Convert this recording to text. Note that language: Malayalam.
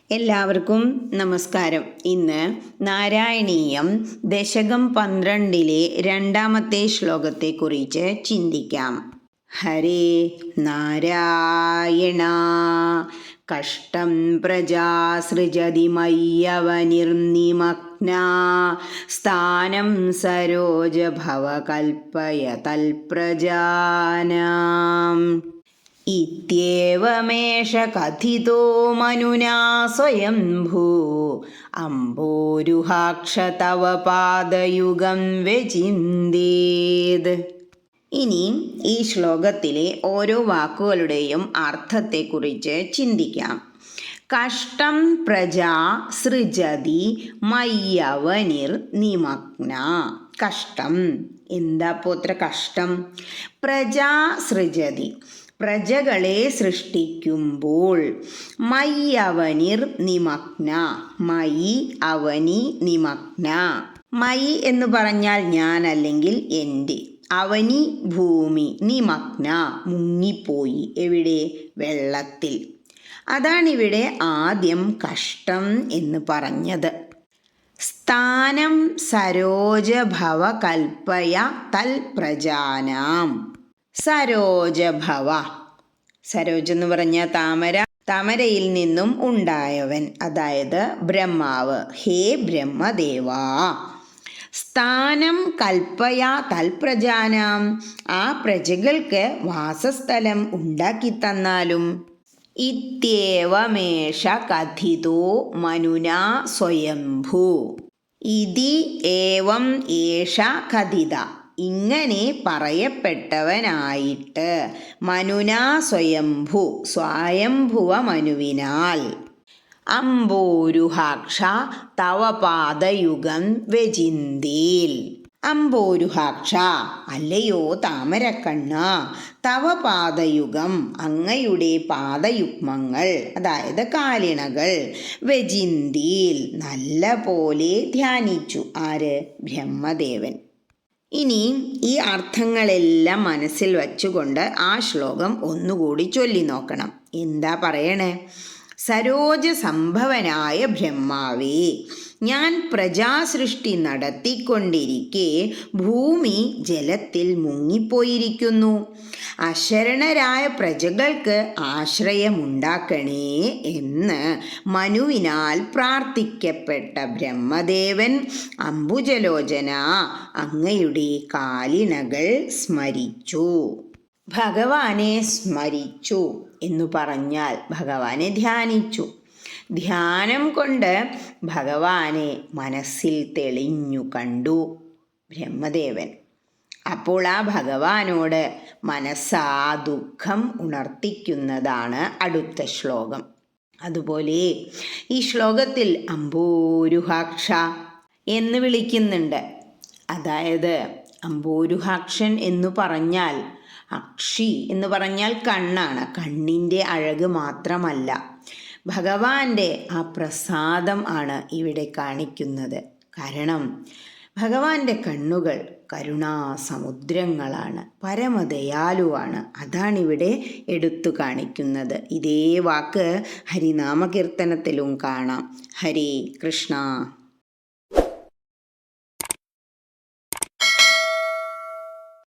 എല്ലാവർക്കും നമസ്കാരം. ഇന്ന് നാരായണീയം ദശകം 12-ലെ 2-ാമത്തെ ശ്ലോകത്തെക്കുറിച്ച് ചിന്തിക്കാം. ഹരേ നാരായണ കഷ്ടം പ്രജാ സൃജതി മയ്യവനിർനിമഗ്ന സ്ഥാനം സരോജഭവ കൽപ്പയ തൽപ്രജാനാം ഇത്യേവമേഷ കഥിതോ മനുനാ സ്വയംഭൂ അംബോരുഹാക്ഷ തവ പാദയുഗം വ്യചിന്തേത്. ഇനി ഈ ശ്ലോകത്തിലെ ഓരോ വാക്കുകളുടെയും അർത്ഥത്തെക്കുറിച്ച് ചിന്തിക്കാം. കഷ്ടം പ്രജാ സൃജതി മയ്യവനിർ നിമഗ്ന. കഷ്ടം എന്താ പോത്ര കഷ്ടം? പ്രജാ സൃജതി പ്രജകളെ സൃഷ്ടിക്കുമ്പോൾ മയ്യവനിർ നിമഗ്ന. മയി അവനി നിമഗ്ന. മയി എന്ന് പറഞ്ഞാൽ ഞാൻ അല്ലെങ്കിൽ എൻ്റെ. അവനി ഭൂമി. നിമഗ്ന മുങ്ങിപ്പോയി. എവിടെ? വെള്ളത്തിൽ. അതാണിവിടെ ആദ്യം കഷ്ടം എന്ന് പറഞ്ഞത്. സ്ഥാനം സരോജഭവ കൽപ്പയ തൽപ്രജാനാം. സരോജഭവ. സരോജ് എന്ന് പറഞ്ഞാൽ താമര. താമരയിൽ നിന്നും ഉണ്ടായവൻ, അതായത് ബ്രഹ്മാവ്. ഹേ ബ്രഹ്മദേവാ. സ്ഥാനം കൽപ്പയ തൽപ്രജാനാം. ആ പ്രജകൾക്ക് വാസസ്ഥലം ഉണ്ടാക്കി തന്നാലും. ഇത്യേവമേഷ കഥിതോ മനുനാ സ്വയംഭൂ. ഇതി ഏവം ഏഷ കഥിത. ഇങ്ങനെ പറയപ്പെട്ടവനായിട്ട് മനുനാ സ്വയംഭൂ സ്വയംഭുവ മനുവിനാൽ. അംബോരുഹാക്ഷ തവ പാദയുഗം വ്യചിന്തേൽ. അംബോരുഹാക്ഷ അല്ലയോ താമരക്കണ്ണ. തവ പാദയുഗം അങ്ങയുടെ പാദയുഗ്മങ്ങൾ, അതായത് കാലിണകൾ. വ്യചിന്തേൽ നല്ല പോലെ ധ്യാനിച്ചു. ആര്? ബ്രഹ്മദേവൻ. ഇനി ഈ അർത്ഥങ്ങളെല്ലാം മനസ്സിൽ വച്ചുകൊണ്ട് ആ ശ്ലോകം ഒന്നുകൂടി ചൊല്ലി നോക്കണം. എന്താ പറയണേ? സരോജ സംഭവനായ ബ്രഹ്മാവേ, ഞാൻ പ്രജാസൃഷ്ടി നടത്തിക്കൊണ്ടിരിക്കെ ഭൂമി ജലത്തിൽ മുങ്ങിപ്പോയിരിക്കുന്നു. അശരണരായ പ്രജകൾക്ക് ആശ്രയമുണ്ടാക്കണേ എന്ന് മനുവിനാൽ പ്രാർത്ഥിക്കപ്പെട്ട ബ്രഹ്മദേവൻ അംബുജലോചന അങ്ങയുടെ കാലിണകൾ സ്മരിച്ചു. ഭഗവാനെ സ്മരിച്ചു എന്നു പറഞ്ഞാൽ ഭഗവാനെ ധ്യാനിച്ചു. ധ്യാനം കൊണ്ട് ഭഗവാനെ മനസ്സിൽ തെളിഞ്ഞു കണ്ടു ബ്രഹ്മദേവൻ. അപ്പോൾ ആ ഭഗവാനോട് മനസ്സാ ദുഃഖം ഉണർത്തിക്കുന്നതാണ് അടുത്ത ശ്ലോകം. അതുപോലെ ഈ ശ്ലോകത്തിൽ അംബോരുഹാക്ഷ എന്ന് വിളിക്കുന്നുണ്ട്. അതായത് അംബോരുഹാക്ഷൻ എന്ന് പറഞ്ഞാൽ, അക്ഷി എന്ന് പറഞ്ഞാൽ കണ്ണാണ്. കണ്ണിൻ്റെ അഴക് മാത്രമല്ല, ഭഗവാന്റെ ആ പ്രസാദം ആണ് ഇവിടെ കാണിക്കുന്നത്. കാരണം ഭഗവാന്റെ കണ്ണുകൾ കരുണാസമുദ്രങ്ങളാണ്, പരമദയാലുവാണ്. അതാണിവിടെ എടുത്തു കാണിക്കുന്നത്. ഇതേ വാക്ക് ഹരിനാമകീർത്തനത്തിലും കാണാം. ഹരേ കൃഷ്ണ.